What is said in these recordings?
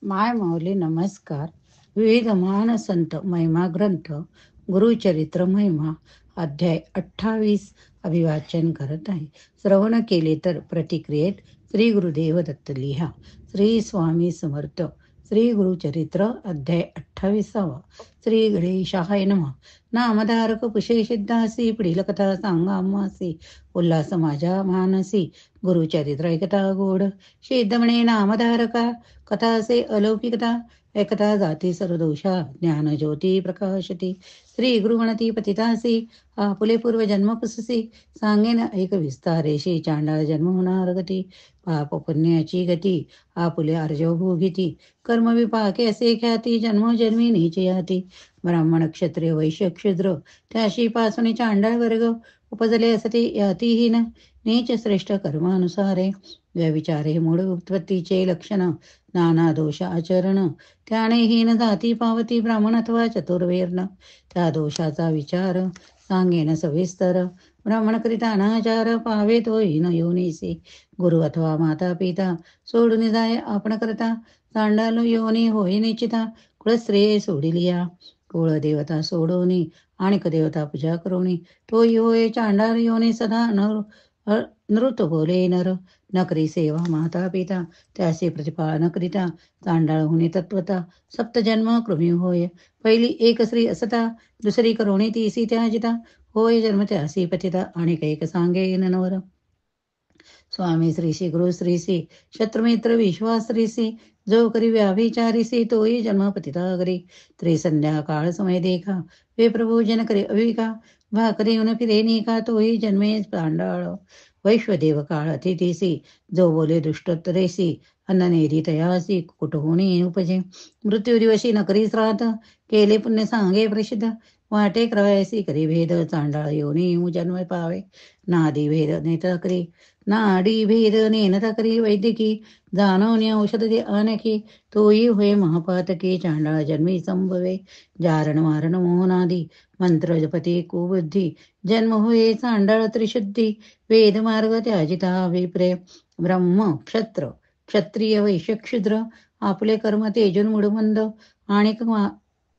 माय माऊली नमस्कार. विविध महान संत महिमा ग्रंथ गुरुचरित्र महिमा अध्याय 28 अभिवाचन करत आहे. श्रवण केले तर प्रतिक्रियेत श्री गुरुदेव दत्त लिहा. श्री स्वामी समर्थ. श्री गुरुचरित्र अध्याय 28. श्री गणेशाय नमः. नामधारक पुषे सिद्धासी पुढील कथा सांगा आम्हासी. उल्हास माझ्या मानसी गुरुचरित्र ऐकता गोड. सिद्ध म्हणे नामधारका कथा असे अलौकिकता. एकता जाती सर्वदोषा ज्ञान ज्योती प्रकाशती. श्री गुरु म्हणती पतितासी आपुले पूर्व जन्म पुससी. सांगेन ऐक विस्तारेशी चांडाळ जन्म होणार गती. पाप पुण्याची गती आपुले अर्जव भोगिती. कर्म विपाके असे ख्याती जन्मोजन्मी नीच याती. ब्राह्मण क्षत्रिय वैश्य क्षुद्र त्याशी पासून चांडाळ वर्ग उपजले असते यातीहीन नीच श्रेष्ठ कर्मानुसारे. व्यविचारे मूळ उत्पत्तीचे लक्षण नाना दोष आचरण त्याने हीन जाती पावती ब्राह्मण अथवा चतुर्वेर्ण. त्या दोषाचा विचार सांगेन सविस्तर. ब्राह्मणकरिता अनाचार पावे तो हीन योनीसी. गुरु अथवा माता पिता सोडून जाय आपण करता. चांडाल योनी होई निश्चिता. कुळस्त्रिये सोडिलिया कुळदेवता सोडोनी आणिक देवता पूजा करोनी. तोही होय चांडाल योनी सदा नृत बोले नर. नकरी सेवा माता पिता त्याचे प्रतिपालन करिता. चांडाळ होणे तत्वता सप्तजन्म कृमी होय. पहिली एक स्त्री असता दुसरी करोणी तीसी त्याजिता. होय जन्म त्यासी पतिता आणि एक सांगे नवर. स्वामी श्रीशी गुरु श्रीसी शत्रुमित्र विश्वास श्रीसी. जो करी व्याभिचारीसी तोही जन्म पतिता करी. त्रिसंध्या काळ समय देखा वे प्रभू जन करे अविका. भाकरी उन फिरे निका तोही जन्मे चांडाळ. वैश्वदेव काळ अतिथीसी जो बोले दुष्टोत्तरेसी. अन्ननेरी तयासी कुटुहुनी उपजे. मृत्यू दिवशी नकरी श्राद्ध केले पुण्य सांगे प्रसिद्ध. वाटे क्रवायसी करी भेद चांडाळ योनी जन्म पावे. नादी भेद नेता करी नाडी भेद नेनता करी वैद्यकी. जाणवणे औषध दे अनकी तोही होय महापातकी. चांडाळ जन्मी संभवे जारण मारण मोहनादी. मंत्र जपती कुबुद्धी जन्म होय चांडाळ त्रिशुद्धी. वेद मार्ग त्याजिता विप्रे. ब्रह्म क्षत्र क्षत्रिय वैश्य क्षुद्र आपले कर्म तेजून मुडमंद.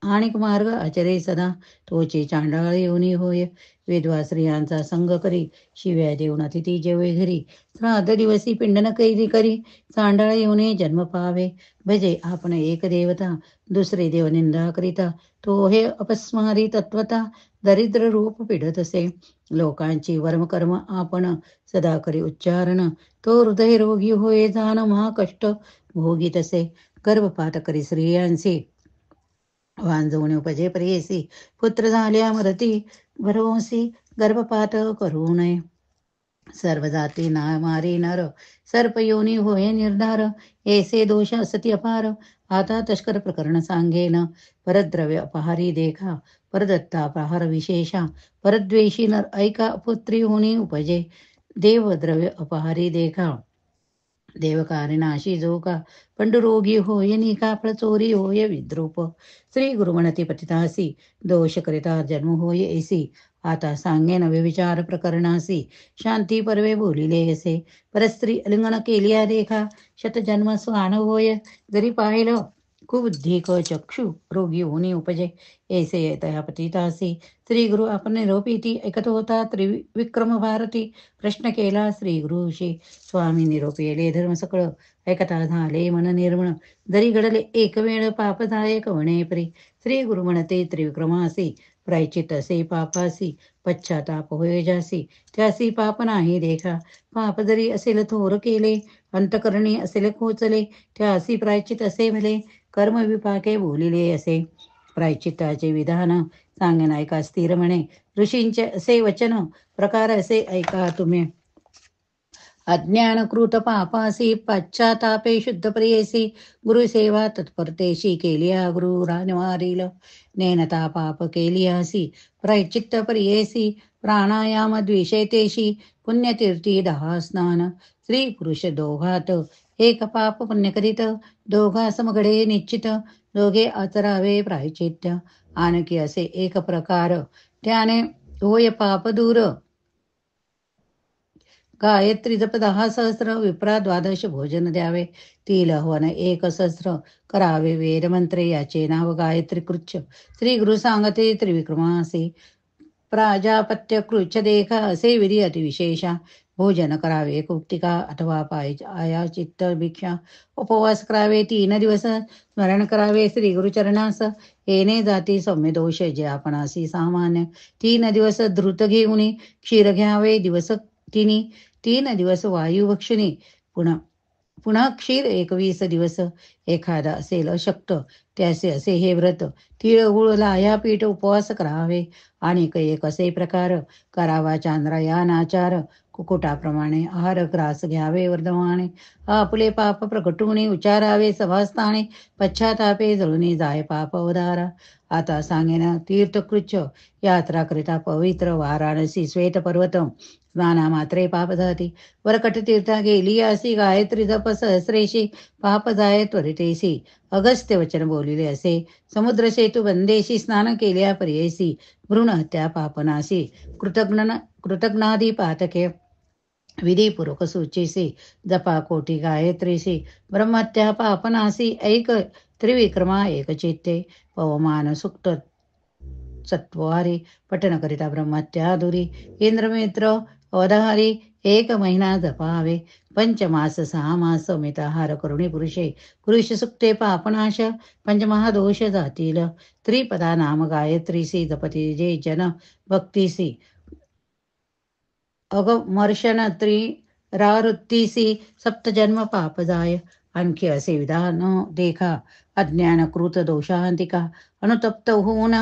आणिक मार्ग आचरे सदा तोचे चांडाळ येऊनी होय. विधवा स्त्रियांचा संग करी शिव्या देऊन अतिथी जेवे घरी. श्राद्ध दिवसी पिंडन कैरी करी चांडाळ येऊने जन्म पावे. भजे आपण एक देवता दुसरे देव निंदा करिता. तो हे अपस्मारी तत्वता दरिद्र रूप पिढत असे. लोकांची वर्मकर्म आपण सदा करी उच्चारण. तो हृदय रोगी होय जाण महा कष्ट भोगीत असे. गर्भपात करी स्त्रियांचे वांजवणे उपजे प्रेयसी. पुत्र झाल्या मरती भरवसी गर्भपात करू नये. सर्व जाती ना मारी नर सर्प योनी होय निर्धार. ऐसे दोष असती अपार आता तस्कर प्रकरण सांगेन. परद्रव्य अपहारी देखा परदत्ता अपहार विशेषा. परद्वेषी नर ऐका पुत्री होणी उपजे. देवद्रव्य अपहारी देखा देवकारिणाशी जो का. पंडुरोगी होय निका चोरी होय विद्रूप. श्री गुरुमणती पतितासी दोष करिता जन्म होय ऐसी. आता सांगेन व्यभिचार प्रकरणासी शांती परवे बोलिले असे. परस्त्री अलिंगन केलिया देखा शतजन्म स्वान होय. जरी पाहिलं कुबुद्धी क चक्षु रोगी होणी उपजे. ऐसे तया पतितासी श्री गुरु आपण निरोपीती ऐकत होता त्रिविक्रम भारती. प्रश्न केला श्री गुरुशी स्वामी निरोपेले धर्म सकळ. ऐकता झाले मन निर्मळ जरी घडले एक वेळ पापदायक वणे परी. श्री गुरु म्हणते त्रिविक्रमासी प्रायचित असे पापासी. पश्चाताप होय जासी त्यासी पाप नाही देखा. पाप जरी असेल थोर केले अंतकरणी असेल खोचले त्यासी प्रायचित असे भले. कर्म विपाके बोलिले असे प्रायचित्ताचे विधान सांगेन ऐका स्थिर म्हणे. ऋषींचे असे वचन प्रकार असे ऐका तुम्ही. अज्ञानकृत पापासी पश्चातापे शुद्ध प्रियसी. गुरुसेवा तत्परतेशी केलिया गुरु राजवारील. नेनता पाप केलियासी प्रायचित्त प्रियेसी. प्राणायाम द्विषेतेशी पुण्यतीर्थी दहा स्नान. स्त्री पुरुष दोघात एक पाप पुण्य करीत. दोघा समगडे निश्चित दोघे आचरावे प्रायचित्य. आणखी असे एक प्रकार त्याने होय पाप दूर गायत्री जप 10 सहस्र, विप्रा 12 भोजन द्यावे, तिल हवन 1 सहस्र, करावे वेदमंत्रे याचे नाव गायत्री कृच्छ. श्री गुरु सांगते त्रिविक्रमासी, प्राजापत्य कृच्छ देखा असे विधी अतिविशेषा. भोजन करावे कुक्तिका अथवा आया चित्त भिक्षा. उपवास करावे 3 दिवस, स्मरण करावे श्री गुरुचरणास. येणे जाती सौम्य दोष जे आपणासी सामान्य. 3 दिवस धृत घेऊन क्षीर घ्यावे दिवस 3 दिवस वायू भक्षिणी. पुन्हा पुन्हा क्षीर 21 दिवस. एखादा असेल अशक्त त्याचे असे हे व्रत. तीळ गुळ लाह्या पीठ उपवास करावे. आणि एक असे प्रकार करावा चांद्रयानाचार. कुकुटाप्रमाणे आहार ग्रास घ्यावे वर्धमाने. आपले पाप प्रकटूने उच्चारावे सभास्थाने. पश्चातापे जळून जाय पाप अवधारा. आता सांगेन तीर्थकृच्छ यात्रा करिता पवित्र वाराणसी श्वेत पर्वत. स्नाना मात्रे पाप जाती. वरकट तीर्था गेली असी, गायत्री जप सहस्रेशी पाप जाय त्वरितेसी. अगस्त्य वचन बोलिले असे, समुद्र सेतू बंदेशी स्नान केल्या पर्येसी. भ्रूण हत्या पापनाशी, कृतज्ञादी पातके विधीपूर्वक सूचीसी. जपा कोटी गायत्रीसी, ब्रह्मत्या पापनासी. ऐक त्रिविक्रमा एकचित्ते, पवमान सुक्त सत्वारी. पठन करिता ब्रह्मत्याधुरी. इंद्रमित्र अवधारी 1 महिना जपावे. 5 मास 6 मास मिताहार करुणी पुरुषे. पुरुष सुक्ते पापनाश, पंचमहादोष जातील. त्रिपदा नाम गायत्रीसी, जपती जे जन भक्तीसी. अगमर्शन त्रिरावृत्तीसी, सप्तजन्म पाप जाय. आणखी असे विधान देखा, अज्ञानकृत दोषांतिका. अनुतप्त होऊन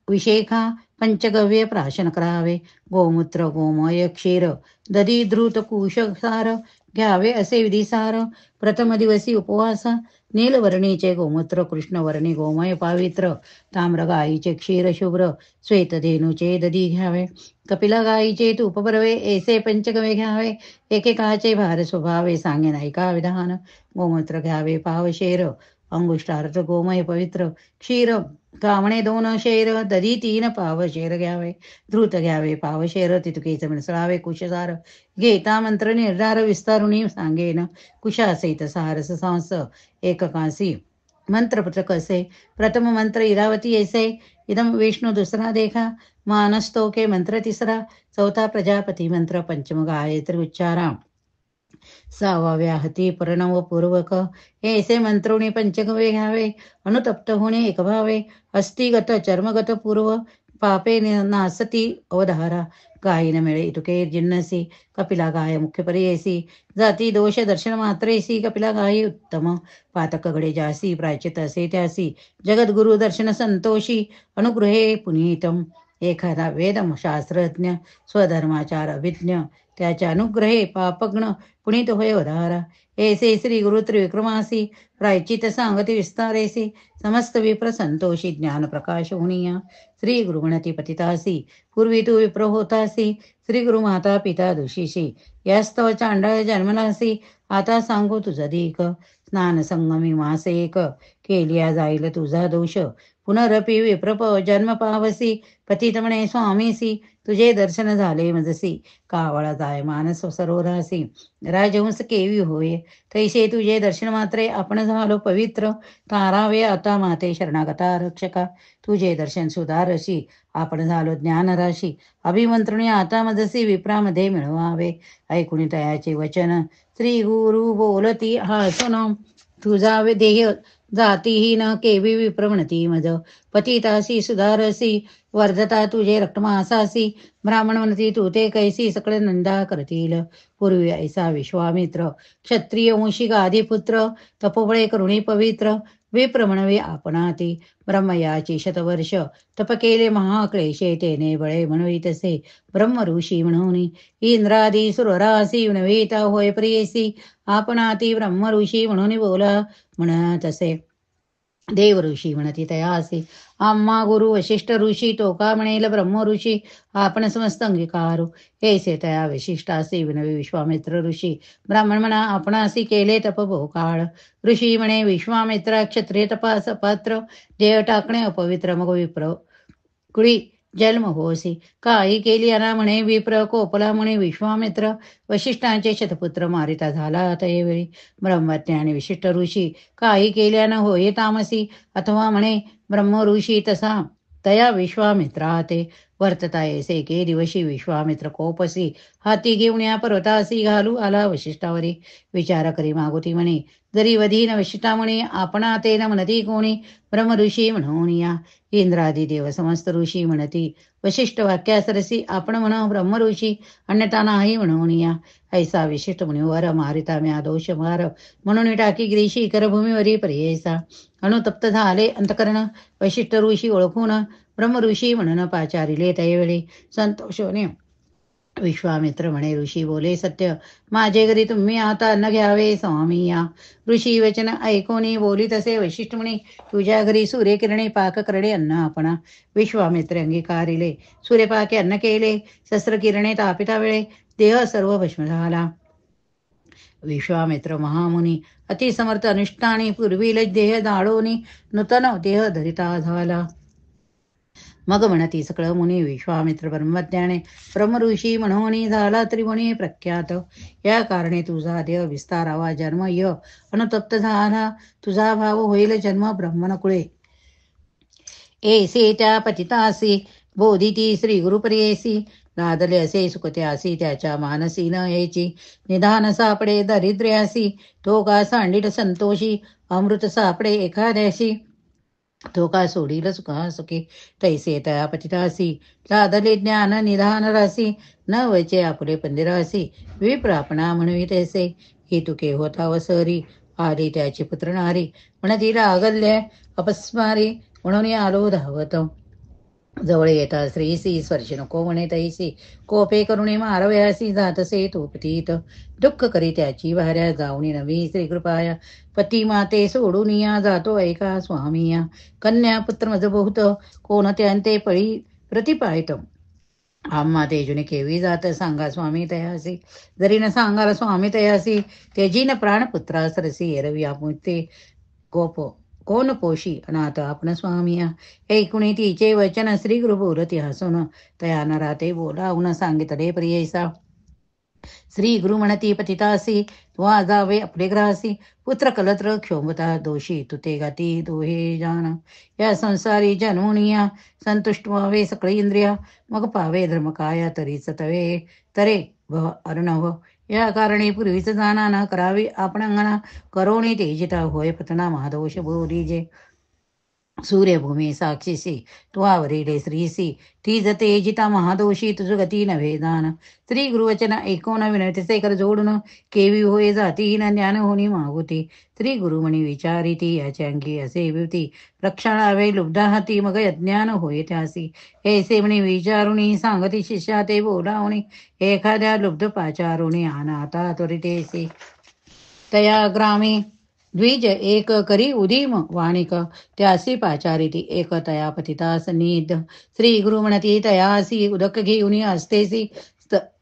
विषेखा, पंचगव्य प्राशन करावे. गोमूत्र गोमय क्षीर, दधी धृत कुशसार घ्यावे असे विधिसार. प्रथम दिवसी उपवास, नीलवर्णीचे गोमूत्र, कृष्णवर्णी गोमय पावित्र. ताम्र गायीचे क्षीर शुभ्र, श्वेत धेनूचे दधी घ्यावे. कपिला गायीचे तूप बरवे, ऐसे पंचगव्य घ्यावे. एकेकाचे भार स्वभावे, सांगेन ऐका विधान. गोमूत्र घ्यावे पावशेर, अंगुष्ठार्थ गोमय पवित्र. क्षीर कामणे 2 शेर, दधी 3 पावशेर घ्यावे. धृत घ्यावे पावशेर, तितकेच मिसळावे कुशसार. घेता मंत्र निर्धार विस्तारुणी सांगेन. कुशासहित सारस सांस एककासी. मंत्र पत्रक असे, प्रथम मंत्र इरावती ऐसे. इदम विष्णु दुसरा देखा. मानस्तोके मंत्र तिसरा. चौथा प्रजापती मंत्र. पंचम गायत्री उच्चारा. 6वा व्याहती प्रणव पूर्वक. ऐसे मंत्रोणी पंचगव्य घ्यावे. अनुतप्त होणे एकभावे. अस्थिगत चर्मगत पूर्व, पापे नासती अवधारा. गायी न मिळे इतुके जिन्नसी, कपिला गाय मुख्य पर्येसी. जाती दोष दर्शन मात्रेसी, कपिला गायी उत्तम. पातक घडे जासी, प्रायचित असे त्यासी. जगद्गुरु दर्शन संतोषी, अनुग्रहे पुनीतम. एखादा वेदम शास्त्रज्ञ, स्वधर्माचार अभिज्ञ, त्याच्या अनुग्रहे पापग्न पुनीत होय उदारा. ऐसे श्री गुरु त्रिविक्रमासी, प्रायचित सांगती विस्तारेसी. समस्त विप्र संतोषी, ज्ञान प्रकाश होनिया. श्री गुरुगणती पतितासी, पूर्वी तू विप्र होतासी. श्री गुरु माता पिता दुषीशी, यास्तव चांडाळ जन्मलासी. आता सांगू तुझा दीक, स्नान संगमी मास एक. केलिया जाईल तुझा दोष, पुनरपी विप्रप जन्म पावसी. पतित म्हणे स्वामीसी, तुझे दर्शन झाले मजसी. कावळा जाय मानस सरोवरासी, राजहंस केवी होय. तैसे तुझे दर्शन मात्रे आपण झालो पवित्र. तारावे आता माते शरणागता रक्षका, तुझे दर्शन सुधारशी आपण झालो ज्ञानराशी. अभिमंत्रुणी आता मजसी, विप्रामध्ये मिळवावे. ऐकुणी तयाचे वचन, श्री गुरु बोलती हासून. तुझा देह जातीहीन केवी विप्रमणती मज. पतितासी सुधारसी, वर्धता तुझे रक्तमासासी. ब्राह्मण म्हणती तू ते कैसी, सकळे निंदा करतील. पूर्वी ऐसा विश्वामित्र, क्षत्रिय वंशी गादीपुत्र. तपोबळे करुणी पवित्र, विप्र म्हणवे आपणाती. ब्रह्मयाची शतवर्ष तप केले महाक्लेशे, तेने बळे म्हणवी तसे ब्रह्म ऋषी म्हणून. इंद्रादी सुररासी विनविता होय प्रियसी. आपणाती ब्रह्म ऋषी म्हणून बोला म्हण तसे. देव ऋषी म्हणती तयासी, आम्हा गुरु वशिष्ठ ऋषी. तो का म्हणेल ब्रह्म ऋषी, आपण समस्त अंगीकारू. ऐसे तया विशिष्टासी विनवी विश्वामित्र ऋषी. ब्राह्मण म्हणा आपणासी केले तप बहुकाळ. ऋषी म्हणे विश्वामित्रा, क्षत्रिय तपास पात्र. देह टाकणे अपवित्र मग विप्र कुळी. जन्म होसी. काही केली अना म्हणे विप्र, कोपला म्हणे विश्वामित्र, वशिष्ठांचे शतपुत्र मारिता झाला तयवेळी. ब्रह्मज्ञानी विशिष्ट ऋषी काही केल्यानं होये तामसी, अथवा म्हणे ब्रह्म ऋषी तसा तया विश्वामित्रा ते. वर्तता येसे के दिवशी विश्वामित्र कोपसी, हाती घेऊन या पर्वतासी घालू आला वशिष्ठावरी. विचार करी मागुती म्हणे, जरी वधीन वशिष्ठा म्हणे आपणा तेन म्हणती कोणी, ब्रह्म ऋषी म्हणून या. इंद्रादी देव समस्त ऋषी म्हणती, वशिष्ठ वाक्यासरसी आपण म्हण ब्रह्म ऋषी, अन्यथा नाही म्हणून या. ऐसा विशिष्ट मुनिवर मारिता म्या दोष मार, म्हणून टाकी गिरीशी करभूमीवरी पर्ययसा. अनुतप्त झाले अंतकरण, वशिष्ठ ऋषी ओळखून ब्रह्म ऋषी म्हणून पाचारिले तयवेळी. संतोषोने विश्वामित्र म्हणे, ऋषी बोले सत्य, माझे घरी तुम्ही आता अन्न घ्यावे स्वामी या. ऋषी वचन ऐकोनी बोली तसे वशिष्ठ म्हणे, तुझ्या घरी सूर्यकिरणे पाक करणे अन्न आपणा. विश्वामित्र अंगीकारिले, सूर्यपाके अन्न केले, शस्त्रकिरणे तापिता वेळे, देह सर्व भस्म झाला. विश्वामित्र महामुनी अतिसमर्थ अनुष्ठानी, पूर्वील देह दाळोनी नूतन देह धरिता झाला. मग म्हणती सकळ मुनी विश्वामित्र ब्रह्मज्ञाने, ब्रह्मऋषी म्हणून झाला त्रिमुनी प्रख्यात. या कारणे तुझा देह विस्तारावा जन्म य, अनुतप्त झाला तुझा भाव होईल जन्म ब्रह्मनकुळे. एसे त्या पतितासी बोधिती श्री गुरुपर्येसी, लादले असे सुखत्यासी त्याच्या मानसी न यायची. निधान सापडे दारिद्र्यासी, तो का सांडिल संतोषी, अमृत सापडे एखाद्याशी, तो का सोडील सुखा सुखी. तैसे तया पतितासी, लादले ज्ञान निधान रासी, न वचे आपुले पंदिरासी, विप्रापणा म्हणवी तैसे. ही तुके होता वसरी, आली त्याची पुत्र नारी, म्हणतीला अगल्य अपस्मारी, म्हणून आलो धावत. जवळ येता श्रीसी, स्पर्श नको म्हणे तैसी, कोपे करुणे मारवयासी, जातसे तो पतीत. दुःख करी त्याची भार्या, जाऊनी नवी श्री कृपाया, पती माते सोडून या, जातो ऐका स्वामी या. कन्या पुत्र मज बहुत, कोण त्यांते पळी प्रतिपायत. आम्हा तेजुने केवी जात, सांगा स्वामी तयासी. जरी न सांगाल स्वामी तयासी, तेजीन प्राण पुत्रा सरसी, एरवी आमुते गोप कोण पोशी अनाथ आपण स्वामिया. ऐकुणी तिचे वचन श्री गुरु बोलती हसून, तया न राहते बोलावून सांगितले प्रियैसा. श्री गुरु म्हणती पतितासी, त्वा जावे आपले ग्रासी, पुत्र कलत्र क्षोभता दोषी, तुते गाती दोहे जान. या संसारी जनोनिया, संतुष्ट व्हावे सकळी इंद्रिया, मग पावे धर्म काया तरीच तवे तरे भव अर्णव. या कारणे पूर्वीच जाना न करावी आपण अंगणा, करोणी तेजिता होय पतना महादोष बोलीजे. सूर्यभूमी साक्षीसी, त्वावरीले श्रीसी, ती जते जिता महादोषी, तुझ गती नव्हे दान. श्री गुरुवचन ऐकून विनंतीचे कर जोडून, केवी होय जातीहीन ज्ञान होणी मागुती. श्री गुरु म्हणी विचारिती, याच्या अंगी असे विवती, रक्षणावे लुब्धा हाती, मग अज्ञान होय त्यासी. ऐसे म्हणे विचारुणी, सांगती शिष्या ते बोलावणी, एखाद्या लुब्ध पाचारुणी अनाथा त्वरितेसी. तया ग्रामे द्विज एक करी उदीम वाणिक, त्यासी पाचारिती एक तया पतितास निध. श्री गुरु म्हणती तयासी, उदक घेऊन असतेसी,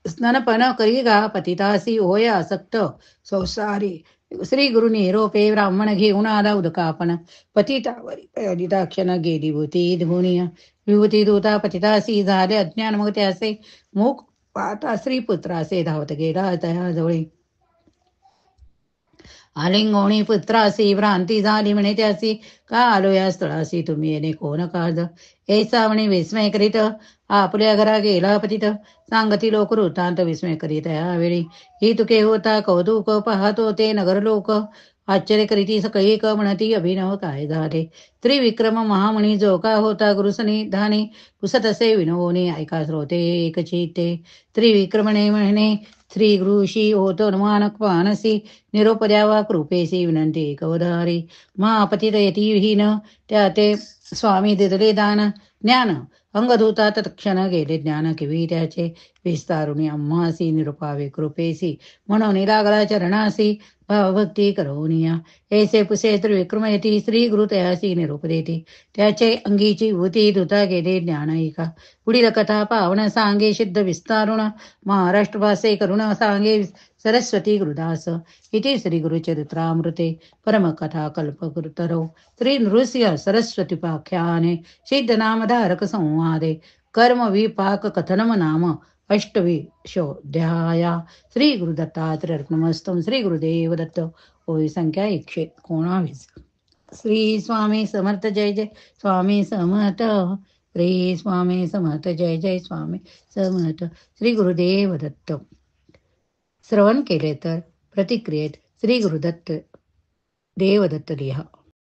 स्ननपन करी गा पतितासी, होय आसक्त संसारी. श्री गुरु निरोपे ब्राह्मण घेऊन आला उदकापण, पतितावरी पयोदिताक्षण गेली भूती धुनिया. विभूती दूता पतितासी, झाले अज्ञान मग त्यासे, मुख पाहता श्री पुत्रासे धावत गेला तया जवळी. आलिंगोणी पुत्रासी, भ्रांती झाली म्हणे त्यासी, का आलो या स्थळासी तुम्ही येणे कोण काज. ऐसा म्हणे विस्मय करीत, आपल्या घरा गेला पतित, सांगती लोक वृत्तांत विस्मय करीत यावेळी. ही तुके होता कौतुक, पाहतो ते नगर लोक, आश्चर्य करीती सकळी क म्हणती अभिनव काय झाले. त्रिविक्रम महामणी जो का होता गुरुसनी धानी, पुसत असे विनवोनी ऐका श्रोते एकचिते. त्रिविक्रमणे म्हणे श्री गुरुशी होतो अनुमानक मानसी, निरोप द्यावा कृपेसी विनंती कवधारी. महापतित यतीहीन त्या ते स्वामी दिदले दान, ज्ञान अंगधूता तत्क्षण गेले ज्ञान किवी त्याचे. विस्तारुणी अम्मासी निरुपावे कृपेसी, म्हणून लागला चरणासी, भावभक्ती करोनिया. ऐसे पुसे त्रिविक्रम येती, श्री गुरु तयासी निरोप देती, त्याचे अंगीची भूती धुता गेले ज्ञानैका. पुढील कथा पावन सांगे सिद्ध विस्तारुण, महाराष्ट्र भाषे करुण सांगे सरस्वती गुरुदास. इति श्री गुरुचरित्रामृते परमकथा कल्पकृतरो श्री नृसिंह सरस्वतीपाख्याने सिद्धनामधारक संवादे कर्म विपाक कथनम नाम अष्टविशोऽध्याया. श्री गुरुदत्तात्रय अर्पणमस्तु. श्री गुरुदेव दत्त. होय संख्या 119. श्री स्वामी समर्थ. जय जय स्वामी समर्थ. श्री स्वामी समर्थ. जय जय स्वामी समर्थ. श्री गुरुदेव दत्त. श्रवण केले तर प्रतिक्रियेत श्री गुरुदत्त देवदत्त लिहा.